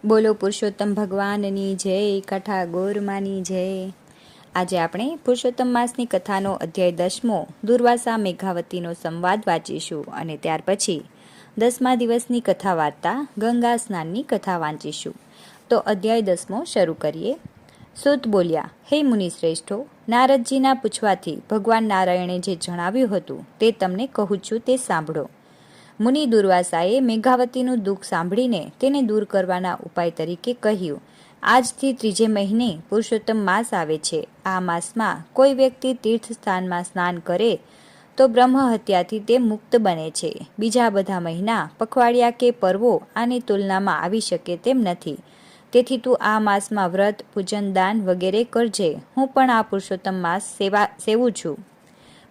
બોલો પુરુષોત્તમ ભગવાનની જય, કથા ગોરમાની જય। આજે આપણે પુરુષોત્તમ માસની કથાનો અધ્યાય 10મો દુર્વાસા મેઘાવતીનો સંવાદ વાંચીશું અને ત્યાર પછી 10મા દિવસની કથા વાર્તા ગંગા સ્નાનની કથા વાંચીશું। તો અધ્યાય 10મો શરૂ કરીએ। સૂત બોલ્યા, હે મુનિશ્રેષ્ઠો, નારદજીના પૂછવાથી ભગવાન નારાયણે જે જણાવ્યું હતું તે તમને કહું છું, તે સાંભળો। મુનિ દુર્વાસાએ મેઘાવતીનું દુઃખ સાંભળીને તેને દૂર કરવાના ઉપાય તરીકે કહ્યું, આજથી 3જે મહિને પુરુષોત્તમ માસ આવે છે। આ માસમાં કોઈ વ્યક્તિ તીર્થસ્થાનમાં સ્નાન કરે તો બ્રહ્મ હત્યાથી તે મુક્ત બને છે। બીજા બધા મહિના, પખવાડિયા કે પર્વો આની તુલનામાં આવી શકે તેમ નથી। તેથી તું આ માસમાં વ્રત, પૂજન, દાન વગેરે કરજે। હું પણ આ પુરુષોત્તમ માસ સેવું છું।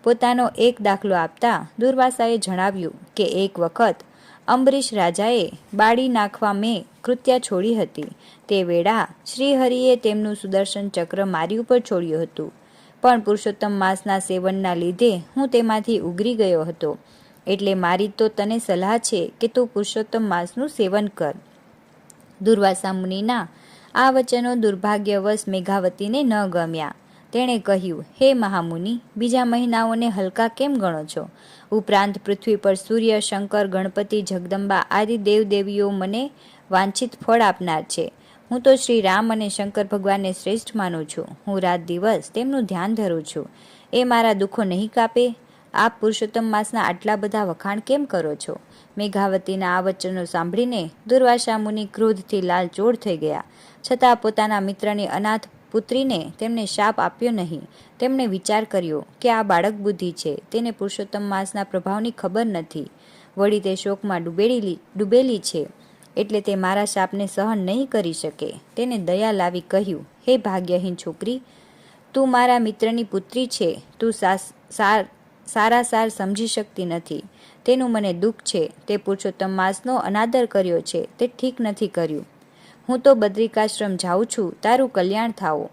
પોતાનો એક દાખલો આપતા દુર્વાસાએ જણાવ્યું કે એક વખત અંબરીશ રાજાએ બાળી નાખવા મેં કૃત્યા છોડી હતી। તે વેળા શ્રીહરિએ તેમનું સુદર્શન ચક્ર મારી ઉપર છોડ્યું હતું, પણ પુરુષોત્તમ માસના સેવનના લીધે હું તેમાંથી ઉગરી ગયો હતો। એટલે મારી તો તને સલાહ છે કે તું પુરુષોત્તમ માસનું સેવન કર। દુર્વાસા મુનિના આ વચનો દુર્ભાગ્યવશ મેઘાવતીને ન ગમ્યા। તેણે કહ્યું, હે મહામુનિ, બીજા મહિનાઓને હલકા કેમ ગણો છો? ઉપરાંત પૃથ્વી પર સૂર્ય, શંકર, ગણપતિ, જગદંબા આદિ દેવદેવીઓ મને વાંછિત ફળ આપનાર છે। હું તો શ્રી રામ અને શંકર ભગવાનને શ્રેષ્ઠ માનું છું। હું રાત દિવસ તેમનું ધ્યાન ધરું છું। એ મારા દુઃખો નહીં કાપે? આપ પુરુષોત્તમ માસના આટલા બધા વખાણ કેમ કરો છો? મેઘાવતીના આ વચનો સાંભળીને દુર્વાસા મુનિ ક્રોધથી લાલચોળ થઈ ગયા, છતાં પોતાના મિત્રની અનાથ પુત્રીને તેમને શાપ આપ્યો નહીં। તેમણે વિચાર કર્યો કે આ બાળક બુદ્ધિ છે, તેને પુરુષોત્તમ માસના પ્રભાવની ખબર નથી। વળી તે શોકમાં ડૂબેલી છે, એટલે તે મારા શાપને સહન નહીં કરી શકે। તેને દયા લાવી કહ્યું, હે ભાગ્યહીન છોકરી, તું મારા મિત્રની પુત્રી છે। તું સારાસાર સમજી શકતી નથી। તેનું મને દુઃખ છે। તે પુરુષોત્તમ માસનો અનાદર કર્યો છે, તે ઠીક નથી કર્યું। હું તો બદ્રિકાશ્રમ જાઉં છું, તારું કલ્યાણ થાઓ।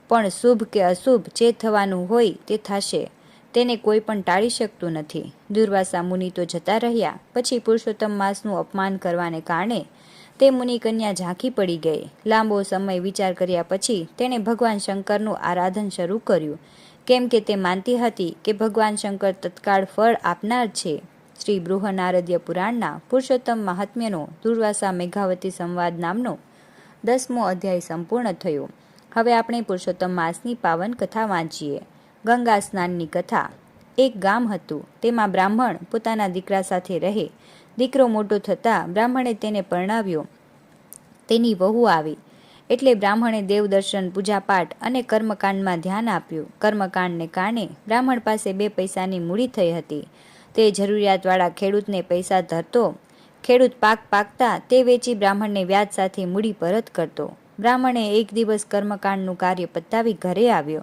પણ શુભ કે અશુભ જે થવાનું હોય તે થશે, તેને કોઈ પણ ટાળી શકતું નથી। દુર્વાસા મુનિ તો જતા રહ્યા। પછી પુરુષોત્તમ માસનું અપમાન કરવાને કારણે તે મુનિકન્યા ઝાંખી પડી ગઈ। લાંબો સમય વિચાર કર્યા પછી તેણે ભગવાન શંકરનું આરાધન શરૂ કર્યું, કેમ કે તે માનતી હતી કે ભગવાન શંકર તત્કાળ ફળ આપનાર છે। શ્રી બૃહનારદ્ય પુરાણના પુરુષોત્તમ મહાત્મ્યનો દુર્વાસા મેઘાવતી સંવાદ નામનો 10મો અધ્યાય સંપૂર્ણ થયો। હવે આપણે પુરુષોત્તમ માસની પાવન કથા વાંચીએ। ગંગા સ્નાનની કથા। એક ગામ હતું, તેમાં બ્રાહ્મણ પોતાના દીકરા સાથે રહે। દીકરો મોટો થતાં બ્રાહ્મણે તેને પરણાવ્યો। તેની વહુ આવી એટલે બ્રાહ્મણે દેવદર્શન, પૂજાપાઠ અને કર્મકાંડમાં ધ્યાન આપ્યું। કર્મકાંડને કારણે બ્રાહ્મણ પાસે 2 પૈસાની મૂડી થઈ હતી। તે જરૂરિયાતવાળા ખેડૂતને પૈસા ધરતો। ખેડૂત પાક પાકતા તે વેચી બ્રાહ્મણને વ્યાજ સાથે મૂડી પરત કરતો। બ્રાહ્મણે એક દિવસ કર્મકાંડનું કાર્ય પતાવી ઘરે આવ્યો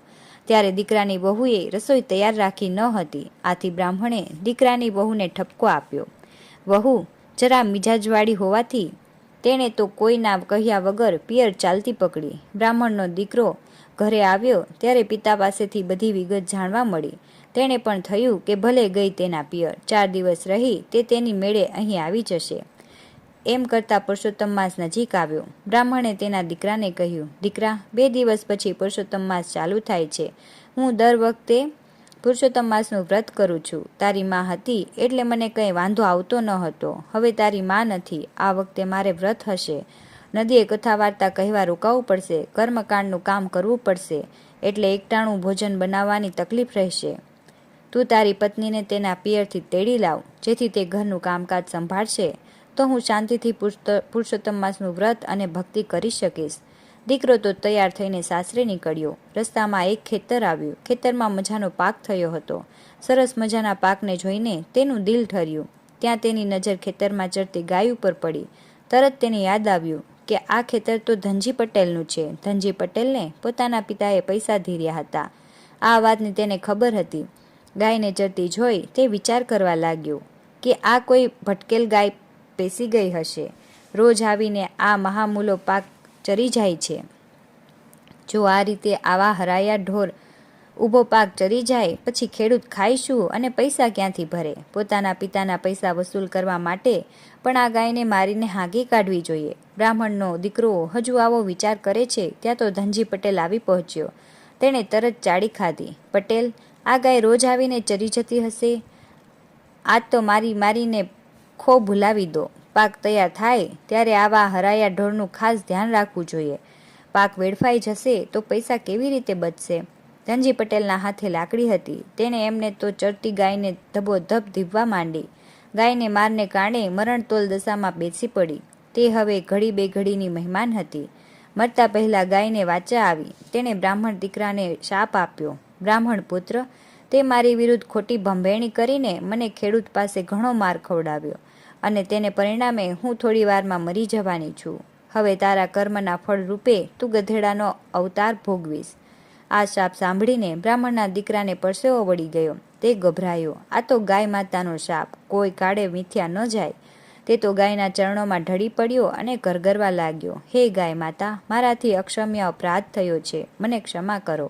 ત્યારે દીકરાની વહુએ રસોઈ તૈયાર રાખી ન હતી। આથી બ્રાહ્મણે દીકરાની વહુને ઠપકો આપ્યો। વહુ જરા મિજાજવાળી હોવાથી તેણે તો કોઈના કહ્યા વગર પિયર ચાલતી પકડી। બ્રાહ્મણનો દીકરો ઘરે આવ્યો ત્યારે પિતા પાસેથી બધી વિગત જાણવા મળી। તેણે પણ થયું કે ભલે ગઈ તેના પિયર, 4 દિવસ રહી તે તેની મેળે અહીં આવી જશે। એમ કરતાં પુરુષોત્તમ માસ નજીક આવ્યો। બ્રાહ્મણે તેના દીકરાને કહ્યું, દીકરા, 2 દિવસ પછી પુરુષોત્તમ માસ ચાલુ થાય છે। હું દર વખતે પુરુષોત્તમ માસનું વ્રત કરું છું। તારી માં હતી એટલે મને કંઈ વાંધો આવતો ન હતો। હવે તારી માં નથી, આ વખતે મારે વ્રત હશે। નદીએ કથા વાર્તા કહેવા રોકાવું પડશે। કર્મકાંડનું કામ કરવું પડશે, એટલે એકટાણું ભોજન બનાવવાની તકલીફ રહેશે। તું તારી પત્નીને તેના પિયરથી તેડી લાવ, જેથી તે ઘરનું કામકાજ સંભાળશે તો હું શાંતિથી પુરુષોત્તમ માસનું વ્રત અને ભક્તિ કરી શકીશ। દીકરો તો તૈયાર થઈને સાસરે નીકળ્યો। રસ્તામાં એક ખેતર આવ્યું। ખેતરમાં મજાનો પાક થયો હતો। સરસ મજાના પાકને જોઈને તેનું દિલ ઠર્યું। ત્યાં તેની નજર ખેતરમાં ચરતી ગાય ઉપર પડી। તરત તેને યાદ આવ્યું કે આ ખેતર તો ધનજી પટેલનું છે। ધનજી પટેલને પોતાના પિતાએ પૈસા ધીર્યા હતા। આ વાતની તેને ખબર હતી। ગાયને ચરતી જોઈ તે વિચાર કરવા લાગ્યો કે આ કોઈ ભટકેલ ગાય પેસી ગઈ હશે। રોજ આવીને આ મહામૂલો પાક ચરી જાય છે। જો આ રીતે આવા હરાયા ઢોર ઊભો પાક ચરી જાય પછી ખેડૂત ખાય શું અને પૈસા ક્યાંથી ભરે? પોતાના પિતાના પૈસા વસૂલ કરવા માટે પણ આ ગાયને મારીને હાંકી કાઢવી જોઈએ. બ્રાહ્મણનો દીકરો હજુ આવો વિચાર કરે છે ત્યાં તો ધનજી પટેલ આવી પહોંચ્યો. તેણે તરત ચાડી ખાધી. પટેલ, આ ગાય રોજ આવીને ચરી જતી હશે? આજ તો મારીને ખો ભૂલાવી દો. પાક તૈયાર થાય ત્યારે આવા હરાયા ઢોરનું ખાસ ધ્યાન રાખવું જોઈએ. પાક વેડફાઈ જશે તો પૈસા કેવી રીતે બચશે? ધનજી પટેલના હાથે લાકડી હતી. તેણે એમને તો ચરતી ગાયને ધબોધબ ધીવવા માંડી. ગાયને મારને કારણે મરણતોલ દશામાં બેસી પડી. તે હવે ઘડી બે ઘડીની મહેમાન હતી. મરતા પહેલા ગાયને વાચા આવી. તેણે બ્રાહ્મણ દીકરાને શાપ આપ્યો. બ્રાહ્મણ પુત્ર, તે મારી વિરુદ્ધ ખોટી ભંભેણી કરીને મને ખેડૂત પાસે ઘણો માર ખવડાવ્યો અને તેને પરિણામે હું થોડી વારમાં મરી જવાની છું. હવે તારા કર્મના ફળ રૂપે તું ગધેડાનો અવતાર ભોગવીશ. આ શાપ સાંભળીને બ્રાહ્મણના દીકરાને પરસેવો વળી ગયો. તે ગભરાયો. આ તો ગાય માતાનો શાપ, કોઈ કાળે મિથ્યા ન જાય. તે તો ગાયના ચરણોમાં ઢળી પડ્યો અને ગરગરવા લાગ્યો. હે ગાય માતા, મારાથી અક્ષમ્ય અપરાધ થયો છે, મને ક્ષમા કરો.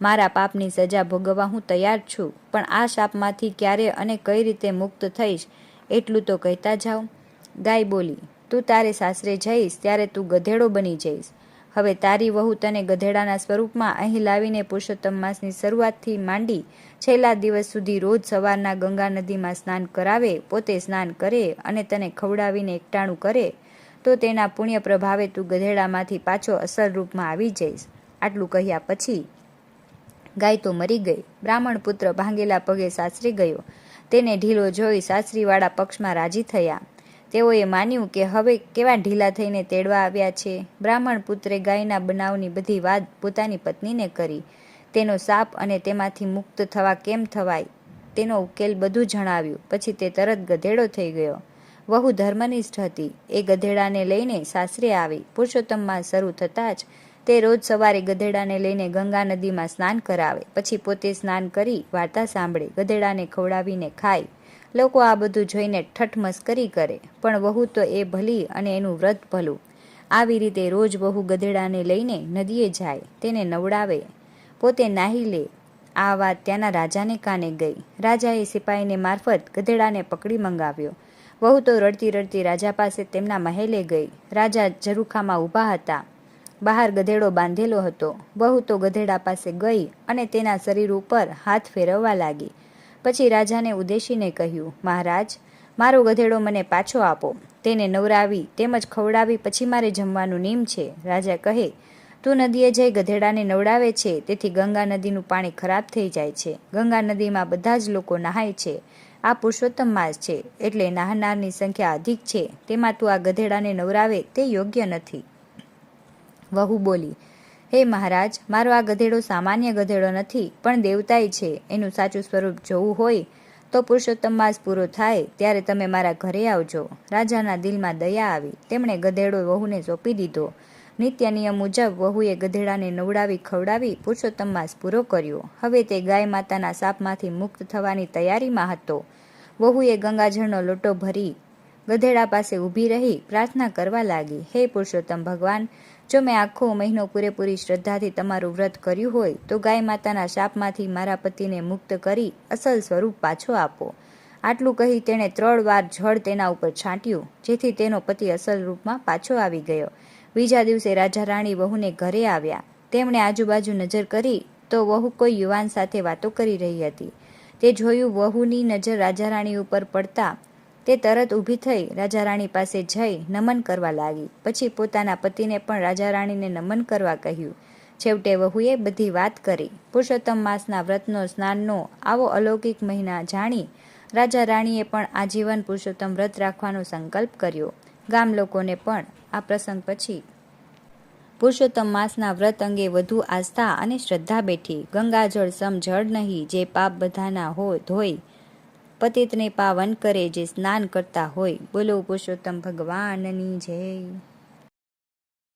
મારા પાપની સજા ભોગવવા હું તૈયાર છું, પણ આ શાપમાંથી ક્યારે અને કઈ રીતે મુક્ત થઈશ એટલું તો કહેતા જાઓ. ગાય બોલી, તું તારે સાસરે જઈશ ત્યારે તું ગધેડો બની જઈશ. હવે તારી વહુ તને ગધેડાના સ્વરૂપમાં અહીં લાવીને પુરુષોત્તમ માસની શરૂઆતથી માંડી છેલ્લા દિવસ સુધી રોજ સવારના ગંગા નદીમાં સ્નાન કરાવે, પોતે સ્નાન કરે અને તને ખવડાવીને એકટાણું કરે તો તેના પુણ્ય પ્રભાવે તું ગધેડામાંથી પાછો અસલ રૂપમાં આવી જઈશ. આટલું કહ્યા પછી ગાય તો મરી ગઈ. બ્રાહ્મણ પુત્ર ભાંગેલા પગે સાસરે ગયો. તેને ઢીલો જોઈ સાસરીવાળા પક્ષમાં રાજી થયા. તેઓએ માન્યું કે હવે કેવા ઢીલા થઈને તેડવા આવ્યા છે. બ્રાહ્મણ પુત્રે ગાયના બનાવની બધી વાત પોતાની પત્નીને કરી. તેનો સાપ અને તેમાંથી મુક્ત થવા કેમ થવાય તેનો ઉકેલ બધું જણાવ્યું. પછી તે તરત ગધેડો થઈ ગયો. વહુ ધર્મનિષ્ઠ હતી. એ ગધેડાને લઈને સાસરે આવી. પુરુષોત્તમ માસ શરૂ થતાં જ તે રોજ સવારે ગધેડાને લઈને ગંગા નદીમાં સ્નાન કરાવે, પછી પોતે સ્નાન કરી વાર્તા સાંભળે, ગધેડાને ખવડાવીને ખાય. લોકો આ બધું જોઈને ઠઠ મસ્કરી કરે, પણ વહુ તો એ ભલી અને એનું વ્રત ભલું. આવી રીતે રોજ વહુ ગધેડાને લઈને નદીએ જાય, તેને નવડાવે, પોતે નાહી લે. આ વાત ત્યાંના રાજાને કાને ગઈ. રાજાએ સિપાહીને મારફત ગધેડાને પકડી મંગાવ્યો. વહુ તો રડતી રડતી રાજા પાસે તેમના મહેલે ગઈ. રાજા ઝરૂખામાં ઊભા હતા. બહાર ગધેડો બાંધેલો હતો. વહુ તો ગધેડા પાસે ગઈ અને તેના શરીર ઉપર હાથ ફેરવવા લાગી. પછી રાજાને ઉદ્દેશીને કહ્યું, મહારાજ, મારો ગધેડો મને પાછો આપો. તેને નવરાવી તેમજ ખવડાવી પછી મારે જમવાનું નિયમ છે. રાજા કહે, તું નદીએ જઈ ગધેડાને નવડાવે છે તેથી ગંગા નદીનું પાણી ખરાબ થઈ જાય છે. ગંગા નદીમાં બધા જ લોકો નહાય છે. આ પુરુષોત્તમ માસ છે એટલે નહાનારની સંખ્યા અધિક છે. તેમાં તું આ ગધેડાને નવરાવે તે યોગ્ય નથી. વહુ બોલી, હે મહારાજ, મારો આ ગધેડો સામાન્ય ગધેડો નથી પણ દેવતાય છે. એનું સાચું સ્વરૂપ જોવું હોય તો પુરુષોત્તમ માસ પૂરો થાય ત્યારે તમે મારા ઘરે આવજો. રાજાના દિલમાં દયા આવી. તેમણે ગધેડો વહુને સોંપી દીધો. નિત્ય નિયમ મુજબ વહુએ ગધેડાને નવડાવી ખવડાવી પુરુષોત્તમ માસ પૂરો કર્યો. હવે તે ગાય માતાના શાપમાંથી મુક્ત થવાની તૈયારીમાં હતો. વહુએ ગંગાજળનો લોટો ભરી ગધેડા પાસે ઊભી રહી પ્રાર્થના કરવા લાગી, હે પુરુષોત્તમ ભગવાન, જો મેં આખો મહિનો પૂરેપૂરી શ્રદ્ધાથી તમારું વ્રત કર્યું હોય તો ગાય માતાના શાપમાંથી મારા પતિને મુક્ત કરી અસલ સ્વરૂપ પાછો આપો. આટલું કહી તેણે 3 વાર જળ તેના ઉપર છાંટ્યું, જેથી તેનો પતિ અસલ રૂપમાં પાછો આવી ગયો. બીજા દિવસે રાજા રાણી વહુને ઘરે આવ્યા. તેમણે આજુબાજુ નજર કરી તો વહુ કોઈ યુવાન સાથે વાતો કરી રહી હતી. તે જોયું. વહુની નજર રાજા રાણી ઉપર પડતા તે તરત ઊભી થઈ રાજા રાણી પાસે જઈ નમન કરવા લાગી. પછી પોતાના પતિને પણ રાજા રાણીને નમન કરવા કહ્યું. છેવટે વહુએ બધી વાત કરી. પુરુષોત્તમ માસના વ્રતનો સ્નાનનો આવો અલૌકિક મહિના જાણી રાજા રાણીએ પણ આજીવન પુરુષોત્તમ વ્રત રાખવાનો સંકલ્પ કર્યો. ગામ લોકોને પણ આ પ્રસંગ પછી પુરુષોત્તમ માસના વ્રત અંગે વધુ આસ્થા અને શ્રદ્ધા બેઠી. ગંગાજળ સમ જળ નહીં, જે પાપ બધાના ધોય, પતિતને પાવન કરે જે સ્નાન કરતા હોય. બોલો પુરુષોત્તમ ભગવાનની જય.